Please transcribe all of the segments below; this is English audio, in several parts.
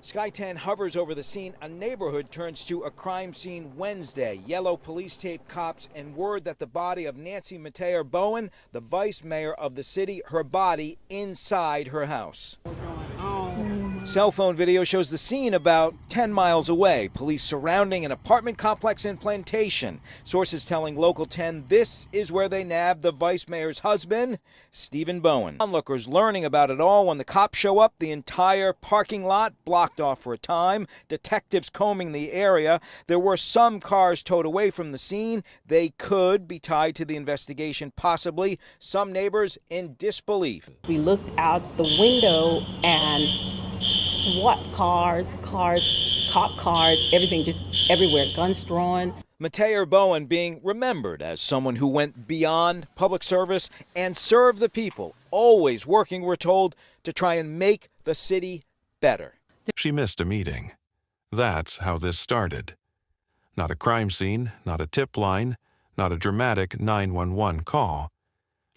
Sky 10 hovers over the scene. A neighborhood turns to a crime scene Wednesday. Yellow police tape, cops, and word that the body of Nancy Metayer Bowen, the vice mayor of the city, her body inside her house. Cell phone video shows the scene about 10 miles away. Police surrounding an apartment complex in Plantation. Sources telling Local 10 this is where they nabbed the vice mayor's husband, Stephen Bowen. Onlookers learning about it all when the cops show up. The entire parking lot blocked off for a time. Detectives combing the area. There were some cars towed away from the scene. They could be tied to the investigation, possibly. Some neighbors in disbelief. We looked out the window and SWAT cars, cop cars, everything just everywhere, guns drawn. Metayer Bowen being remembered as someone who went beyond public service and served the people, always working, we're told, to try and make the city better. She missed a meeting. That's how this started. Not a crime scene, not a tip line, not a dramatic 911 call.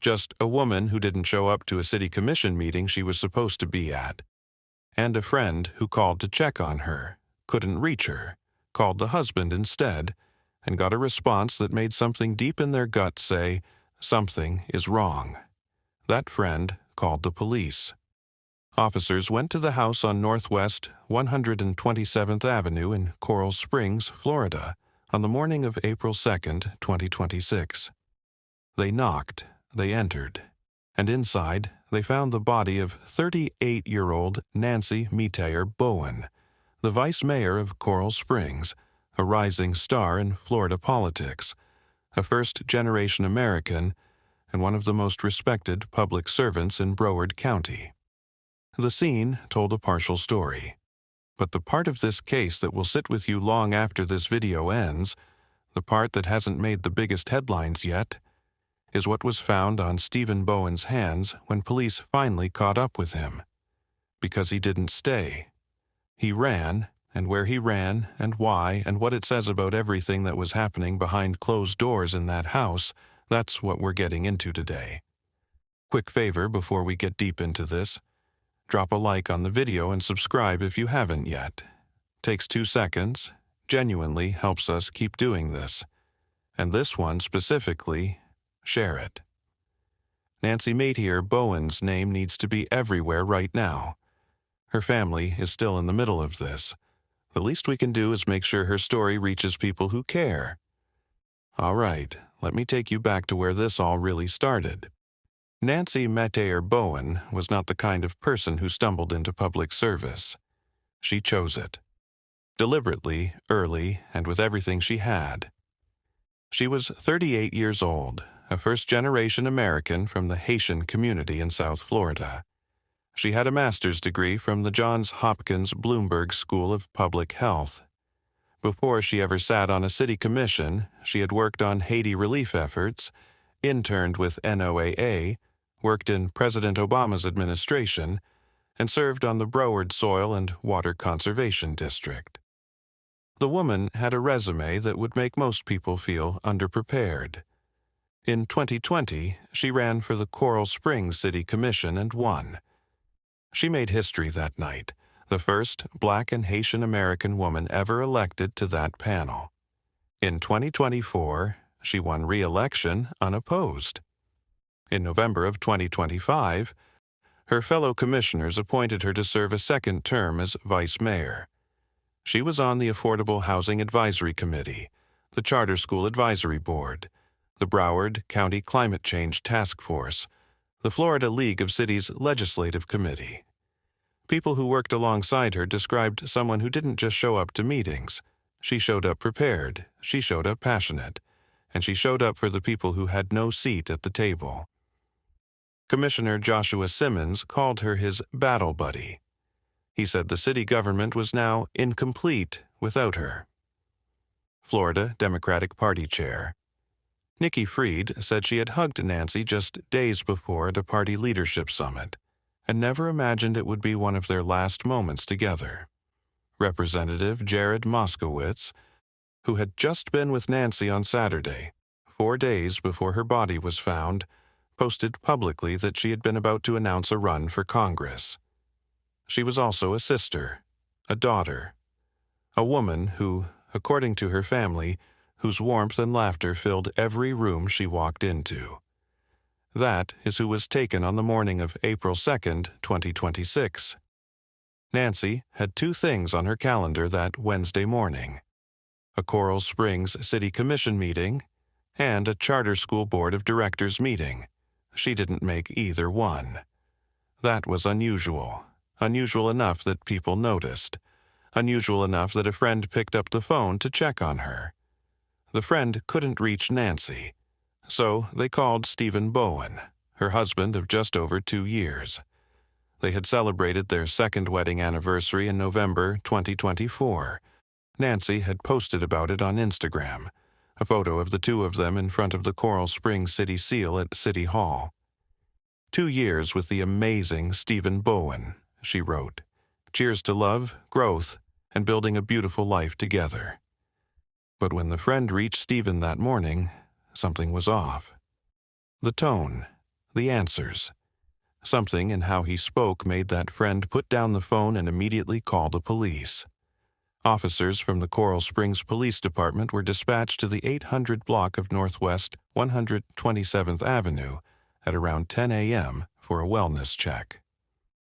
Just a woman who didn't show up to a city commission meeting she was supposed to be at. And a friend who called to check on her, couldn't reach her, called the husband instead, and got a response that made something deep in their gut say, something is wrong. That friend called the police. Officers went to the house on Northwest 127th Avenue in Coral Springs, Florida, on the morning of April 2nd, 2026. They knocked, they entered, and inside they found the body of 38-year-old Nancy Metayer Bowen, the vice mayor of Coral Springs, a rising star in Florida politics, a first-generation American, and one of the most respected public servants in Broward County. The scene told a partial story, but the part of this case that will sit with you long after this video ends, the part that hasn't made the biggest headlines yet, is what was found on Stephen Bowen's hands when police finally caught up with him. Because he didn't stay. He ran, and where he ran, and why, and what it says about everything that was happening behind closed doors in that house, that's what we're getting into today. Quick favor before we get deep into this. Drop a like on the video and subscribe if you haven't yet. Takes 2 seconds, genuinely helps us keep doing this. And this one specifically, share it. Nancy Metayer Bowen's name needs to be everywhere right now. Her family is still in the middle of this. The least we can do is make sure her story reaches people who care. All right, let me take you back to where this all really started. Nancy Metayer Bowen was not the kind of person who stumbled into public service. She chose it. Deliberately, early, and with everything she had. She was 38 years old, a first-generation American from the Haitian community in South Florida. She had a master's degree from the Johns Hopkins Bloomberg School of Public Health. Before she ever sat on a city commission, she had worked on Haiti relief efforts, interned with NOAA, worked in President Obama's administration, and served on the Broward Soil and Water Conservation District. The woman had a resume that would make most people feel underprepared. In 2020, she ran for the Coral Springs City Commission and won. She made history that night, the first Black and Haitian American woman ever elected to that panel. In 2024, she won re-election unopposed. In November of 2025, her fellow commissioners appointed her to serve a second term as vice mayor. She was on the Affordable Housing Advisory Committee, the Charter School Advisory Board, the Broward County Climate Change Task Force, the Florida League of Cities Legislative Committee. People who worked alongside her described someone who didn't just show up to meetings. She showed up prepared, she showed up passionate, and she showed up for the people who had no seat at the table. Commissioner Joshua Simmons called her his battle buddy. He said the city government was now incomplete without her. Florida Democratic Party Chair Nikki Fried said she had hugged Nancy just days before at a party leadership summit and never imagined it would be one of their last moments together. Representative Jared Moskowitz, who had just been with Nancy on Saturday, 4 days before her body was found, posted publicly that she had been about to announce a run for Congress. She was also a sister, a daughter, a woman who, according to her family, whose warmth and laughter filled every room she walked into. That is who was taken on the morning of April 2nd, 2026. Nancy had two things on her calendar that Wednesday morning: a Coral Springs City Commission meeting and a charter school board of directors meeting. She didn't make either one. That was unusual enough that people noticed, unusual enough that a friend picked up the phone to check on her. The friend couldn't reach Nancy, so they called Stephen Bowen, her husband of just over 2 years. They had celebrated their second wedding anniversary in November 2024. Nancy had posted about it on Instagram, a photo of the two of them in front of the Coral Springs City Seal at City Hall. 2 years with the amazing Stephen Bowen, she wrote. Cheers to love, growth, and building a beautiful life together. But when the friend reached Stephen that morning, something was off. The tone, the answers. Something in how he spoke made that friend put down the phone and immediately call the police. Officers from the Coral Springs Police Department were dispatched to the 800 block of Northwest 127th Avenue at around 10 a.m. for a wellness check.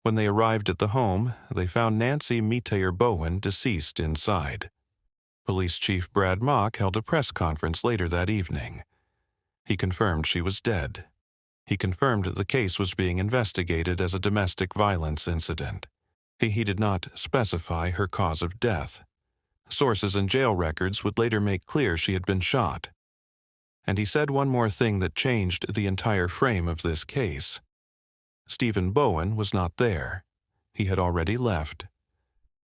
When they arrived at the home, they found Nancy Metayer Bowen deceased inside. Police Chief Brad Mock held a press conference later that evening. He confirmed she was dead. He confirmed the case was being investigated as a domestic violence incident. He did not specify her cause of death. Sources and jail records would later make clear she had been shot. And he said one more thing that changed the entire frame of this case. Stephen Bowen was not there. He had already left.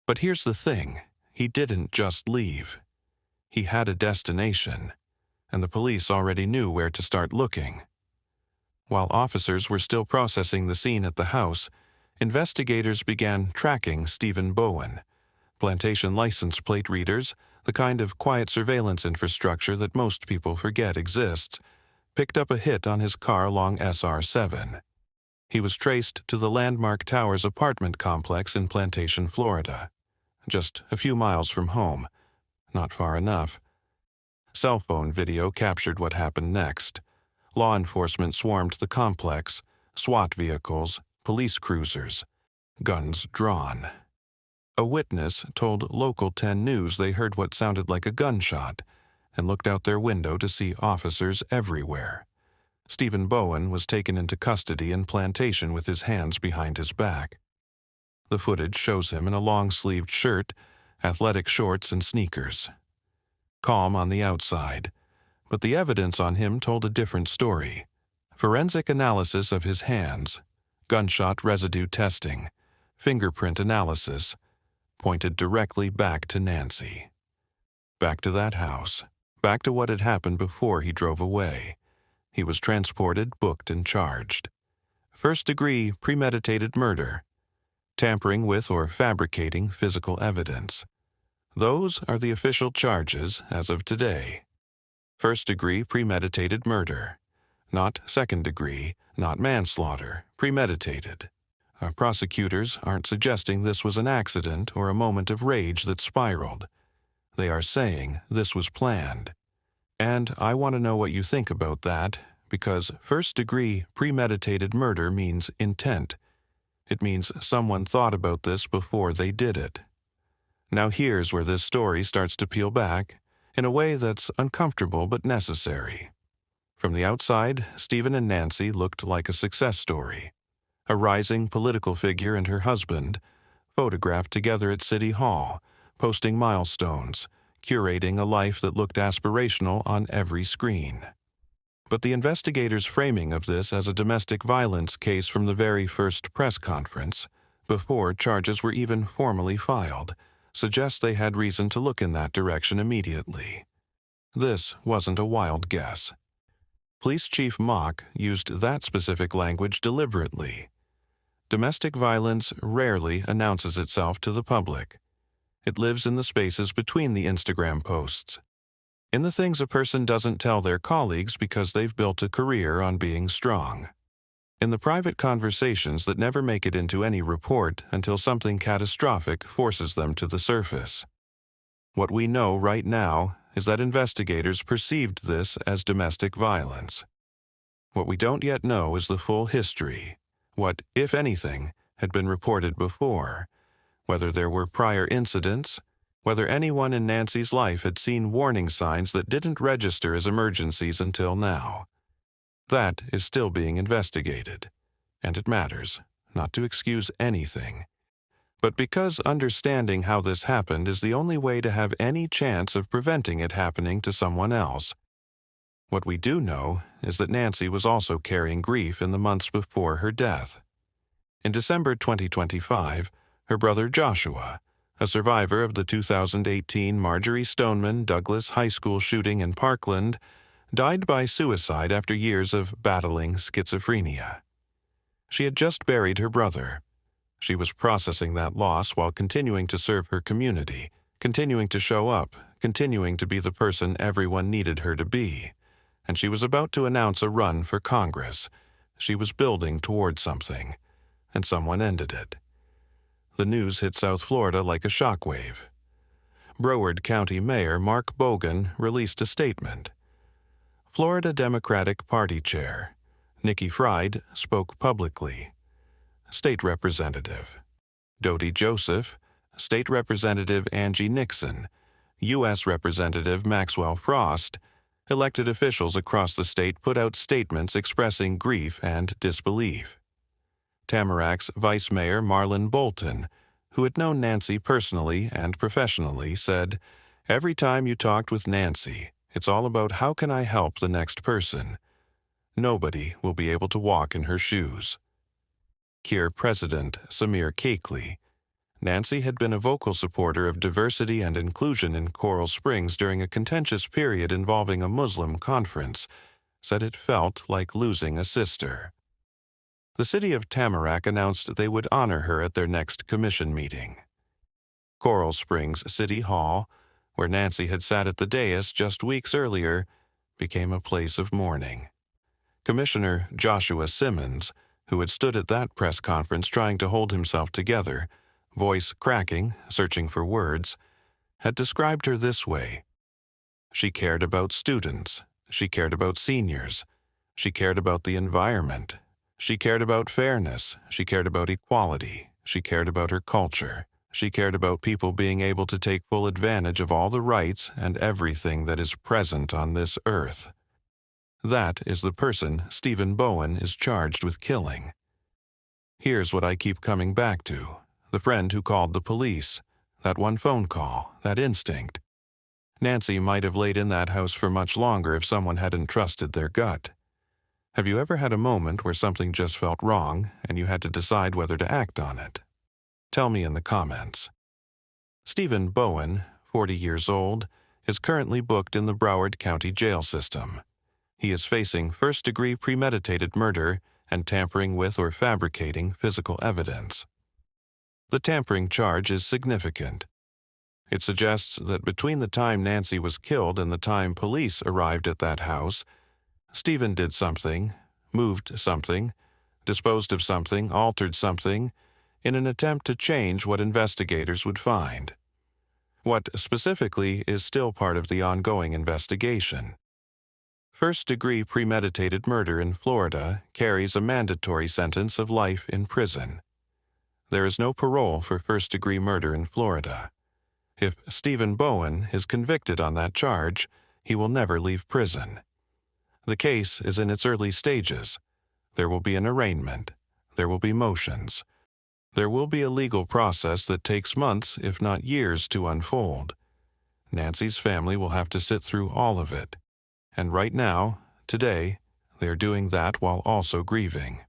But here's the thing. He didn't just leave. He had a destination, and the police already knew where to start looking. While officers were still processing the scene at the house, investigators began tracking Stephen Bowen. Plantation license plate readers, the kind of quiet surveillance infrastructure that most people forget exists, picked up a hit on his car along SR 7. He was traced to the Landmark Towers apartment complex in Plantation, Florida. Just a few miles from home. Not far enough. Cell phone video captured what happened next. Law enforcement swarmed the complex, SWAT vehicles, police cruisers, guns drawn. A witness told Local 10 News they heard what sounded like a gunshot and looked out their window to see officers everywhere. Stephen Bowen was taken into custody in Plantation with his hands behind his back. The footage shows him in a long-sleeved shirt, athletic shorts, and sneakers. Calm on the outside, but the evidence on him told a different story. Forensic analysis of his hands, gunshot residue testing, fingerprint analysis, pointed directly back to Nancy. Back to that house, back to what had happened before he drove away. He was transported, booked, and charged. First-degree premeditated murder. Tampering with or fabricating physical evidence. Those are the official charges as of today. First-degree premeditated murder. Not second-degree, not manslaughter, premeditated. Our prosecutors aren't suggesting this was an accident or a moment of rage that spiraled. They are saying this was planned. And I want to know what you think about that, because first-degree premeditated murder means intent. It means someone thought about this before they did it. Now here's where this story starts to peel back, in a way that's uncomfortable but necessary. From the outside, Stephen and Nancy looked like a success story. A rising political figure and her husband, photographed together at City Hall, posting milestones, curating a life that looked aspirational on every screen. But the investigators' framing of this as a domestic violence case from the very first press conference, before charges were even formally filed, suggests they had reason to look in that direction immediately. This wasn't a wild guess. Police Chief Mock used that specific language deliberately. Domestic violence rarely announces itself to the public. It lives in the spaces between the Instagram posts, in the things a person doesn't tell their colleagues because they've built a career on being strong. In the private conversations that never make it into any report until something catastrophic forces them to the surface. What we know right now is that investigators perceived this as domestic violence. What we don't yet know is the full history, what, if anything, had been reported before, whether there were prior incidents, whether anyone in Nancy's life had seen warning signs that didn't register as emergencies until now. That is still being investigated, and it matters, not to excuse anything, but because understanding how this happened is the only way to have any chance of preventing it happening to someone else. What we do know is that Nancy was also carrying grief in the months before her death. In December 2025, her brother Joshua, a survivor of the 2018 Marjorie Stoneman Douglas High School shooting in Parkland, died by suicide after years of battling schizophrenia. She had just buried her brother. She was processing that loss while continuing to serve her community, continuing to show up, continuing to be the person everyone needed her to be. And she was about to announce a run for Congress. She was building toward something, and someone ended it. The news hit South Florida like a shockwave. Broward County Mayor Mark Bowen released a statement. Florida Democratic Party Chair Nikki Fried spoke publicly. State Representative Dodie Joseph, State Representative Angie Nixon, U.S. Representative Maxwell Frost, elected officials across the state put out statements expressing grief and disbelief. Tamparing's Vice Mayor Marlon Bolton, who had known Nancy personally and professionally, said, "Every time you talked with Nancy, it's all about how can I help the next person. Nobody will be able to walk in her shoes." CURE President Samir Keikli. Nancy had been a vocal supporter of diversity and inclusion in Coral Springs during a contentious period involving a Muslim conference, said it felt like losing a sister. The city of Tamarack announced they would honor her at their next commission meeting. Coral Springs City Hall, where Nancy had sat at the dais just weeks earlier, became a place of mourning. Commissioner Joshua Simmons, who had stood at that press conference trying to hold himself together, voice cracking, searching for words, had described her this way. She cared about students. She cared about seniors. She cared about the environment. She cared about fairness. She cared about equality. She cared about her culture. She cared about people being able to take full advantage of all the rights and everything that is present on this earth. That is the person Stephen Bowen is charged with killing. Here's what I keep coming back to. The friend who called the police, that one phone call, that instinct. Nancy might have laid in that house for much longer if someone hadn't trusted their gut. Have you ever had a moment where something just felt wrong and you had to decide whether to act on it? Tell me in the comments. Stephen Bowen, 40 years old, is currently booked in the Broward County Jail System. He is facing first-degree premeditated murder and tampering with or fabricating physical evidence. The tampering charge is significant. It suggests that between the time Nancy was killed and the time police arrived at that house, Stephen did something, moved something, disposed of something, altered something, in an attempt to change what investigators would find. What specifically is still part of the ongoing investigation. First-degree premeditated murder in Florida carries a mandatory sentence of life in prison. There is no parole for first-degree murder in Florida. If Stephen Bowen is convicted on that charge, he will never leave prison. The case is in its early stages. There will be an arraignment. There will be motions. There will be a legal process that takes months, if not years, to unfold. Nancy's family will have to sit through all of it. And right now, today, they are doing that while also grieving.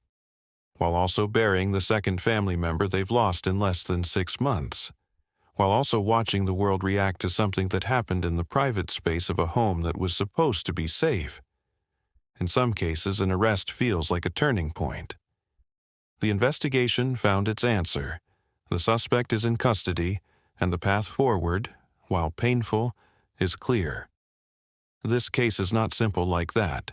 While also burying the second family member they've lost in less than 6 months. While also watching the world react to something that happened in the private space of a home that was supposed to be safe. In some cases, an arrest feels like a turning point. The investigation found its answer. The suspect is in custody, and the path forward, while painful, is clear. This case is not simple like that.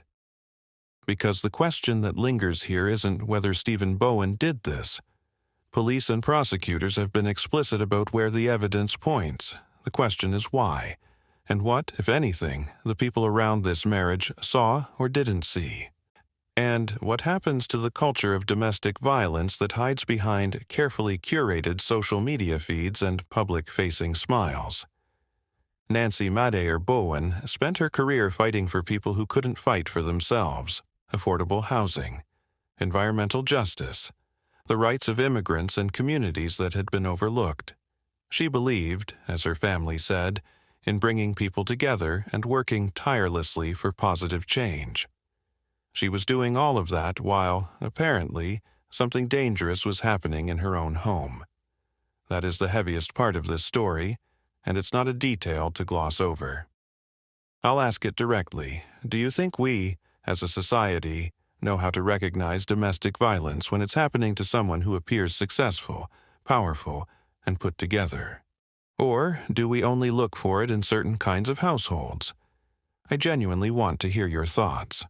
Because the question that lingers here isn't whether Stephen Bowen did this. Police and prosecutors have been explicit about where the evidence points. The question is why, and what, if anything, the people around this marriage saw or didn't see. And what happens to the culture of domestic violence that hides behind carefully curated social media feeds and public-facing smiles. Nancy Metayer Bowen spent her career fighting for people who couldn't fight for themselves, affordable housing, environmental justice, the rights of immigrants and communities that had been overlooked. She believed, as her family said, in bringing people together and working tirelessly for positive change. She was doing all of that while, apparently, something dangerous was happening in her own home. That is the heaviest part of this story, and it's not a detail to gloss over. I'll ask it directly. Do you think we, as a society, know how to recognize domestic violence when it's happening to someone who appears successful, powerful, and put together? Or do we only look for it in certain kinds of households? I genuinely want to hear your thoughts.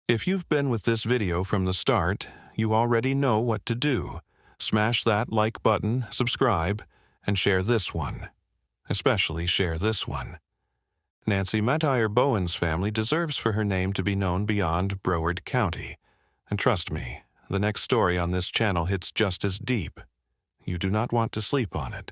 If you've been with this video from the start, you already know what to do. Smash that like button, subscribe, and share this one. Especially share this one. Nancy Metayer Bowen's family deserves for her name to be known beyond Broward County. And trust me, the next story on this channel hits just as deep. You do not want to sleep on it.